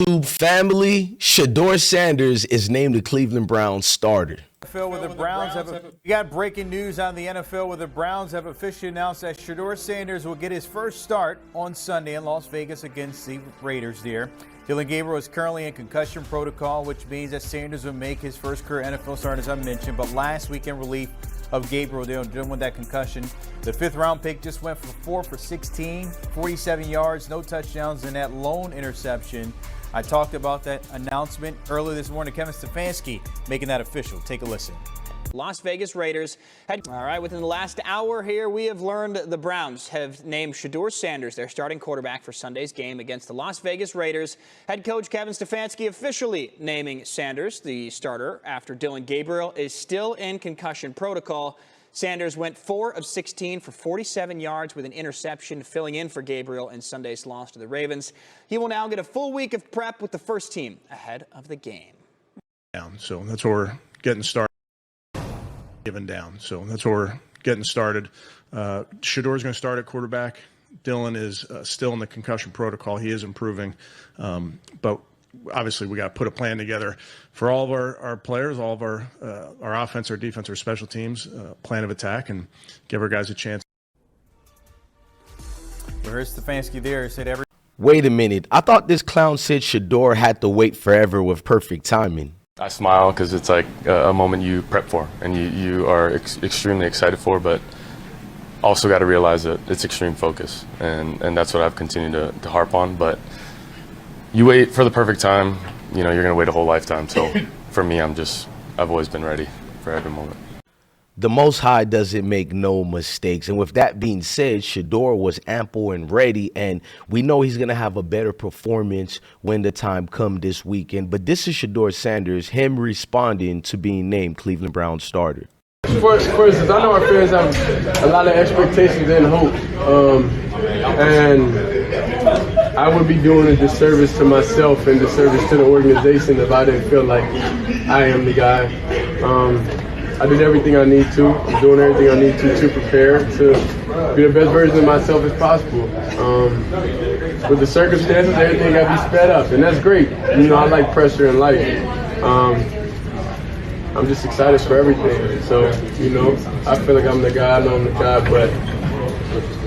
YouTube family, Shedeur Sanders is named the Cleveland Browns starter. NFL with the Browns we got breaking news on the NFL where the Browns have officially announced that Shedeur Sanders will get his first start on Sunday in Las Vegas against the Raiders there. Dillon Gabriel is currently in concussion protocol, which means that Sanders will make his first career NFL start, as I mentioned. But last week in relief of Gabriel dealing with that concussion, the fifth-round pick just went for 4 for 16, 47 yards, no touchdowns, and that lone interception. I talked about that announcement earlier this morning. Kevin Stefanski making that official. Take a listen. Las Vegas Raiders all right, within the last hour here, we have learned the Browns have named Shedeur Sanders their starting quarterback for Sunday's game against the Las Vegas Raiders. Head coach Kevin Stefanski officially naming Sanders the starter after Dillon Gabriel is still in concussion protocol. Sanders went 4 of 16 for 47 yards with an interception, filling in for Gabriel in Sunday's loss to the Ravens. He will now get a full week of prep with the first team ahead of the game. So that's where we're getting started. So that's where we're getting started. Shedeur's going to start at quarterback. Dillon is still in the concussion protocol. He is improving, but obviously we got to put a plan together for all of our players, all of our offense, our defense, our special teams, plan of attack, and give our guys a chance. Where's Stefanski there? He said Wait a minute. I thought this clown said Shedeur had to wait forever with perfect timing. I smile because it's like a moment you prep for and you are extremely excited for, but also got to realize that it's extreme focus, and that's what I've continued to harp on. But you wait for the perfect time, you're going to wait a whole lifetime. So for me, I've always been ready for every moment. The Most High doesn't make no mistakes. And with that being said, Shedeur was ample and ready, and we know he's going to have a better performance when the time comes this weekend. But this is Shedeur Sanders, him responding to being named Cleveland Browns starter. First, I know our fans have a lot of expectations and hope, and I would be doing a disservice to myself and disservice to the organization if I didn't feel like I am the guy. I did everything I need to. I'm doing everything I need to prepare to be the best version of myself as possible. With the circumstances, everything got to be sped up, and that's great. I like pressure in life. I'm just excited for everything. So, I feel like I'm the guy, I know I'm the guy, but,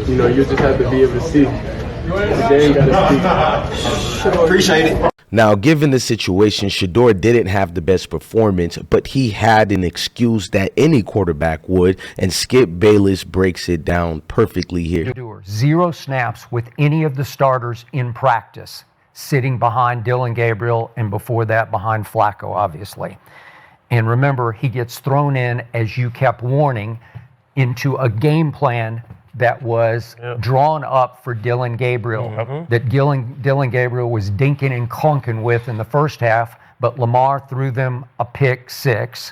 you just have to be able to see. The game got to speak. Appreciate it. Now, given the situation, Shedeur didn't have the best performance, but he had an excuse that any quarterback would, and Skip Bayless breaks it down perfectly here. 0 snaps with any of the starters in practice, sitting behind Dillon Gabriel, and before that behind Flacco, obviously. And remember, he gets thrown in, as you kept warning, into a game plan that was drawn up for Dillon Gabriel, that Dillon Gabriel was dinking and clunking with in the first half, but Lamar threw them a pick 6.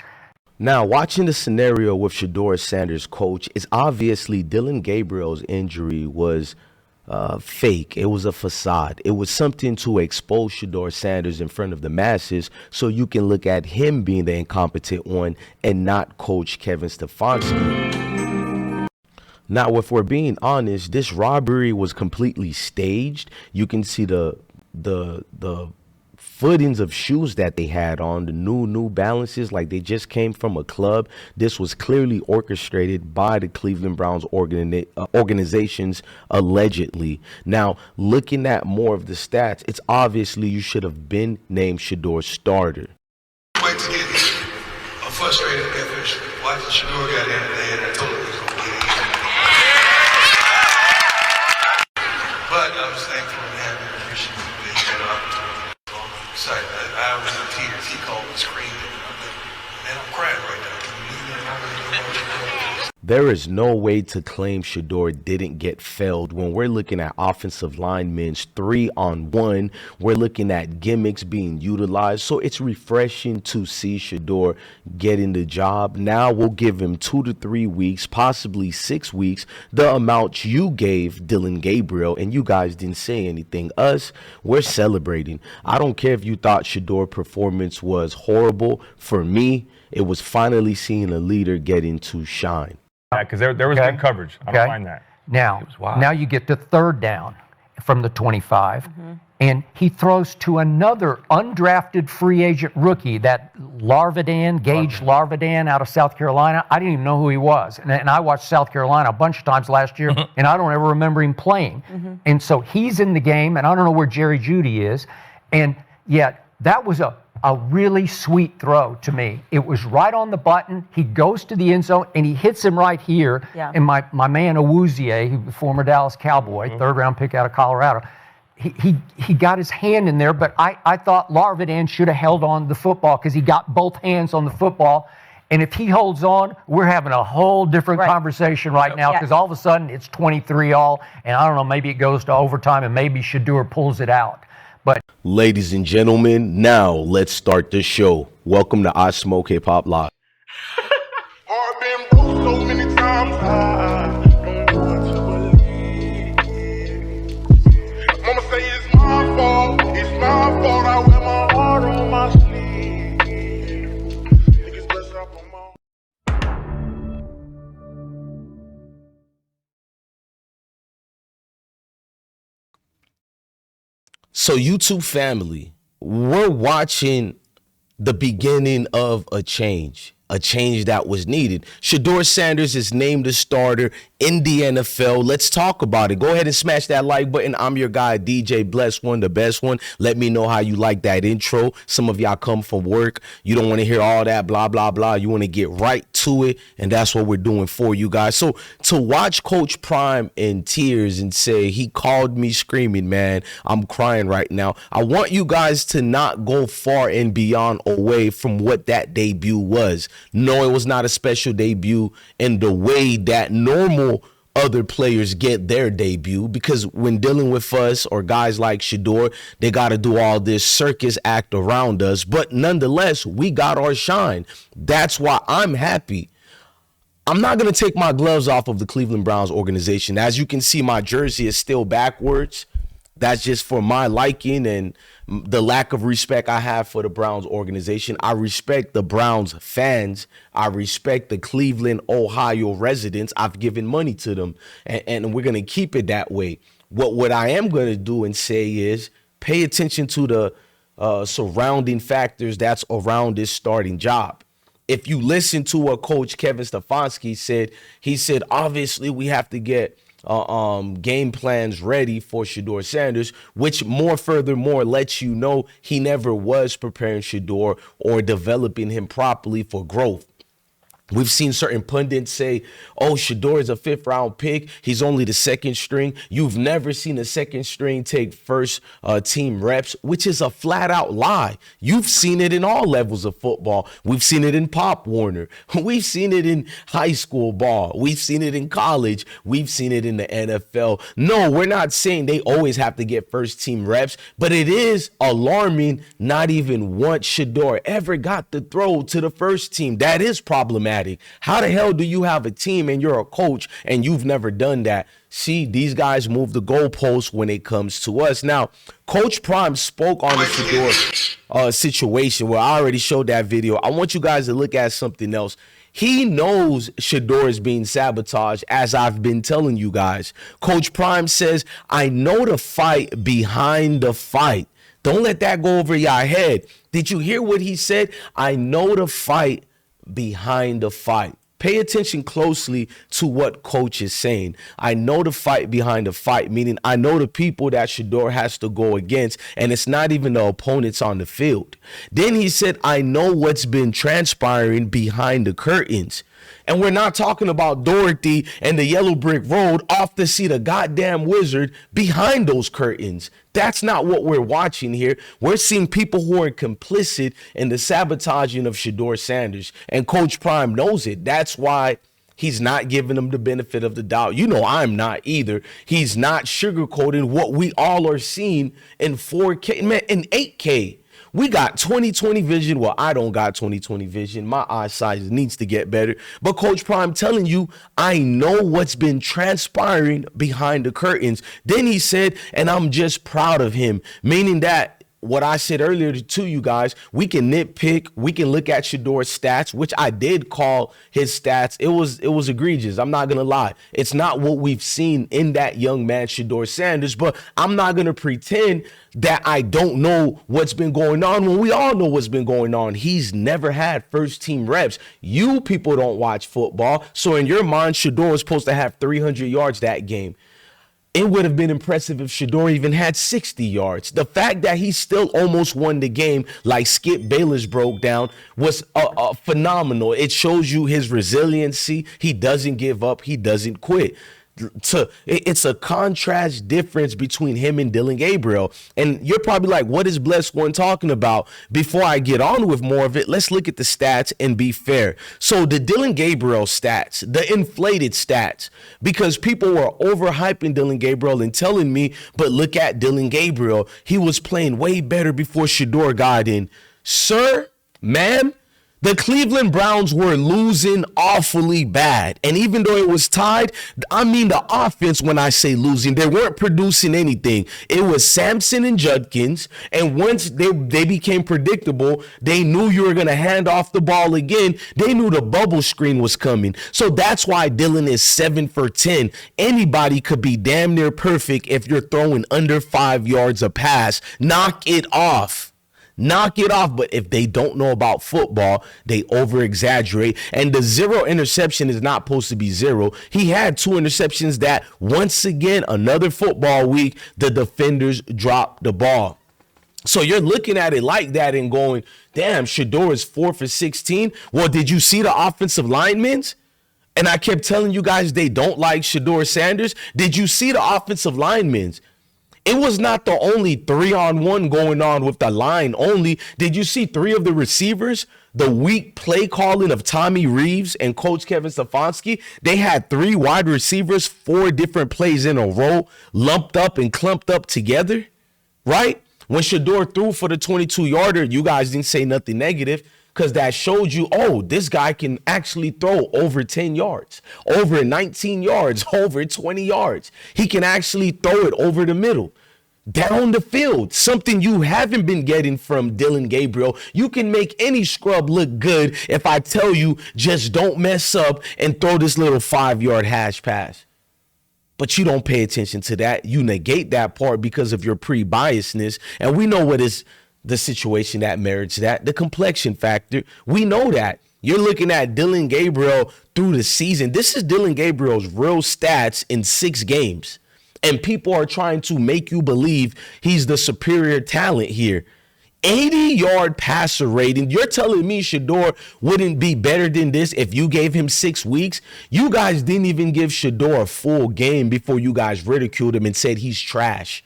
Now, watching the scenario with Shedeur Sanders, coach, it's obviously Dillon Gabriel's injury was fake. It was a facade. It was something to expose Shedeur Sanders in front of the masses so you can look at him being the incompetent one and not coach Kevin Stefanski. Now, if we're being honest, this robbery was completely staged. You can see the footings of shoes that they had on, the New Balances, like they just came from a club. This was clearly orchestrated by the Cleveland Browns organizations, allegedly. Now, looking at more of the stats, it's obviously you should have been named Shedeur starter. Wait to get frustrated after watching Shedeur got in today, and I told him he was going to get it. But I was thankful and happy and appreciative that he got an opportunity. I'm excited. I was in tears. He called me screaming. I'm like, man, I'm crying right now. Can you believe that? There is no way to claim Shedeur didn't get failed when we're looking at offensive linemen's 3-on-1. We're looking at gimmicks being utilized. So it's refreshing to see Shedeur getting the job. Now we'll give him 2 to 3 weeks, possibly 6 weeks, the amount you gave Dillon Gabriel, and you guys didn't say anything. Us, we're celebrating. I don't care if you thought Shedeur's performance was horrible. For me, it was finally seeing a leader getting to shine. Because there was good coverage. I don't mind that. Now you get to 3rd down. from the 25. And he throws to another undrafted free agent rookie, that Gage Larvidan out of South Carolina. I didn't even know who he was. And I watched South Carolina a bunch of times last year, and I don't ever remember him playing. And so he's in the game, and I don't know where Jerry Jeudy is. And yet, that was a really sweet throw to me. It was right on the button. He goes to the end zone, and he hits him right here. Yeah. And my man Awuzie, former Dallas Cowboy, third-round pick out of Colorado, he got his hand in there, but I thought Larvidan should have held on to the football because he got both hands on the football. And if he holds on, we're having a whole different conversation right now because all of a sudden it's 23-all, and I don't know, maybe it goes to overtime and maybe Shedeur pulls it out. But ladies and gentlemen, now let's start the show. Welcome to I Smoke Hip Hop Live. Heart been broke so many times, I don't know what to believe. Mama say it's my fault, I wear my heart on my sleeve. Niggas bless up on my... So YouTube family, we're watching the beginning of a change that was needed. Shedeur Sanders is named a starter in the NFL. Let's talk about it. Go ahead and smash that like button. I'm your guy, DJ Bless One, the best one. Let me know how you like that intro. Some of y'all come from work. You don't want to hear all that blah, blah, blah. You want to get right to it, and that's what we're doing for you guys. So to watch Coach Prime in tears and say, he called me screaming, man, I'm crying right now. I want you guys to not go far and beyond away from what that debut was. No, it was not a special debut in the way that normal other players get their debut, because when dealing with us or guys like Shedeur, they got to do all this circus act around us. But nonetheless, we got our shine. That's why I'm happy. I'm not going to take my gloves off of the Cleveland Browns organization. As you can see, my jersey is still backwards. That's just for my liking and the lack of respect I have for the Browns organization. I respect the Browns fans. I respect the Cleveland, Ohio residents. I've given money to them, and we're going to keep it that way. What I am going to do and say is pay attention to the surrounding factors that's around this starting job. If you listen to what Coach Kevin Stefanski said, he said, obviously we have to get game plans ready for Shedeur Sanders, which furthermore lets you know he never was preparing Shedeur or developing him properly for growth. We've seen certain pundits say, oh, Shedeur is a 5th round pick. He's only the 2nd string. You've never seen a 2nd string take first team reps, which is a flat out lie. You've seen it in all levels of football. We've seen it in Pop Warner. We've seen it in high school ball. We've seen it in college. We've seen it in the NFL. No, we're not saying they always have to get first team reps, but it is alarming not even once Shedeur ever got the throw to the first team. That is problematic. How the hell do you have a team and you're a coach and you've never done that? See, these guys move the goalposts when it comes to us. Now, Coach Prime spoke on the Shedeur situation where I already showed that video. I want you guys to look at something else. He knows Shedeur is being sabotaged, as I've been telling you guys. Coach Prime says, I know the fight behind the fight. Don't let that go over your head. Did you hear what he said? I know the fight behind the fight. Pay attention closely to what Coach is saying. I know the fight behind the fight, meaning I know the people that Shedeur has to go against, and it's not even the opponents on the field. Then he said, I know what's been transpiring behind the curtains. And we're not talking about Dorothy and the yellow brick road off to see the goddamn wizard behind those curtains. That's not what we're watching here. We're seeing people who are complicit in the sabotaging of Shedeur Sanders. And Coach Prime knows it. That's why he's not giving them the benefit of the doubt. You know I'm not either. He's not sugarcoating what we all are seeing in 4K, man, in 8K. We got 20/20 vision. Well, I don't got 20/20 vision. My eyesight needs to get better. But Coach Prime telling you, I know what's been transpiring behind the curtains. Then he said, and I'm just proud of him, meaning that what I said earlier to you guys, we can nitpick, we can look at Shedeur's stats, which I did call his stats. It was egregious. I'm not going to lie. It's not what we've seen in that young man, Shedeur Sanders, but I'm not going to pretend that I don't know what's been going on when we all know what's been going on. He's never had first team reps. You people don't watch football. So in your mind, Shedeur was supposed to have 300 yards that game. It would have been impressive if Shedeur even had 60 yards. The fact that he still almost won the game, like Skip Bayless broke down, was phenomenal. It shows you his resiliency. He doesn't give up. He doesn't quit. It's a contrast difference between him and Dillon Gabriel. And you're probably like, what is Blessed One talking about? Before I get on with more of it, let's look at the stats and be fair. So the Dillon Gabriel stats, the inflated stats, because people were overhyping Dillon Gabriel and telling me, but look at Dillon Gabriel. He was playing way better before Shedeur got in. Sir, ma'am, the Cleveland Browns were losing awfully bad. And even though it was tied, I mean the offense, when I say losing, they weren't producing anything. It was Sampson and Judkins. And once they became predictable, they knew you were going to hand off the ball again. They knew the bubble screen was coming. So that's why Dillon is 7 for 10. Anybody could be damn near perfect if you're throwing under 5 yards a pass. Knock it off. Knock it off. But if they don't know about football, they over exaggerate. And the 0 interception is not supposed to be 0. He had 2 interceptions that, once again, another football week, the defenders dropped the ball. So you're looking at it like that and going, damn, Shedeur is 4 for 16. Well, did you see the offensive linemen? And I kept telling you guys they don't like Shedeur Sanders. Did you see the offensive linemen? It was not the only 3-on-1 going on with the line only. Did you see 3 of the receivers? The weak play calling of Tommy Reeves and Coach Kevin Stefanski. They had 3 wide receivers, 4 different plays in a row, lumped up and clumped up together, right? When Shedeur threw for the 22-yarder, you guys didn't say nothing negative, because that showed you, oh, this guy can actually throw over 10 yards, over 19 yards, over 20 yards. He can actually throw it over the middle, down the field, something you haven't been getting from Dillon Gabriel. You can make any scrub look good if I tell you just don't mess up and throw this little 5-yard hash pass. But you don't pay attention to that. You negate that part because of your pre-biasness. And we know what is the situation that merits that, the complexion factor. We know that. You're looking at Dillon Gabriel through the season. This is Dillon Gabriel's real stats in 6 games. And people are trying to make you believe he's the superior talent here. 80-yard passer rating. You're telling me Shedeur wouldn't be better than this if you gave him 6 weeks? You guys didn't even give Shedeur a full game before you guys ridiculed him and said he's trash.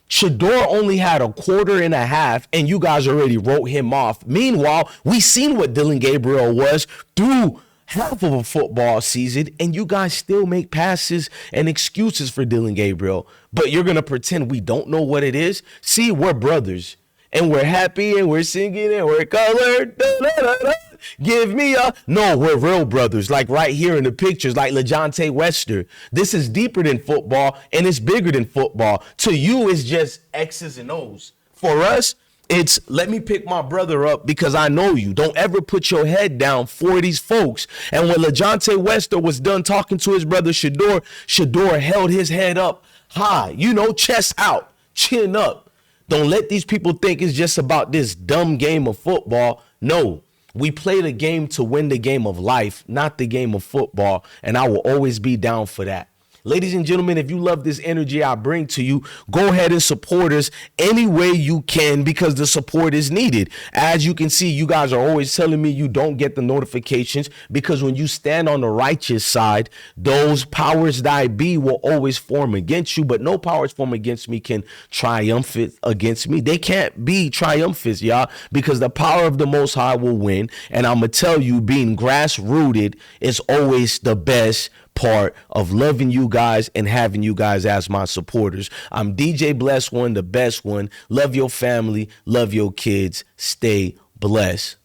Shedeur only had a quarter and a half, and you guys already wrote him off. Meanwhile, we seen what Dillon Gabriel was through half of a football season, and you guys still make passes and excuses for Dillon Gabriel. But you're going to pretend we don't know what it is? See, we're brothers, and we're happy, and we're singing, and we're colored. Da, da, da, da. Give me a... No, we're real brothers, like right here in the pictures, like LeJontay Wester. This is deeper than football, and it's bigger than football. To you, it's just X's and O's. For us, it's let me pick my brother up because I know you. Don't ever put your head down for these folks. And when LeJontay Wester was done talking to his brother Shedeur, Shedeur held his head up high, chest out, chin up. Don't let these people think it's just about this dumb game of football. No. We play the game to win the game of life, not the game of football, and I will always be down for that. Ladies and gentlemen, if you love this energy I bring to you, go ahead and support us any way you can because the support is needed. As you can see, you guys are always telling me you don't get the notifications because when you stand on the righteous side, those powers that be will always form against you, but no powers form against me can triumph against me. They can't be triumphant, y'all, because the power of the Most High will win. And I'm going to tell you, being grass-rooted is always the best part of loving you guys and having you guys as my supporters. I'm DJ Blessed One, the best one. Love your family, love your kids. Stay blessed.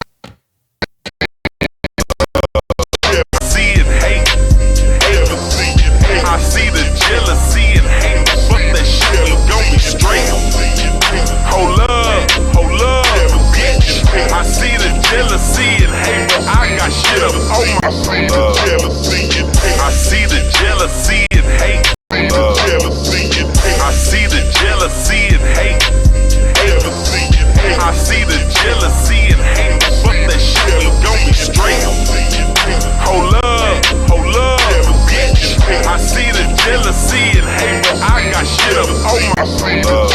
See and hate. I see the jealousy and hate, but that shit ain't gonna be straight. Hold up. my seed.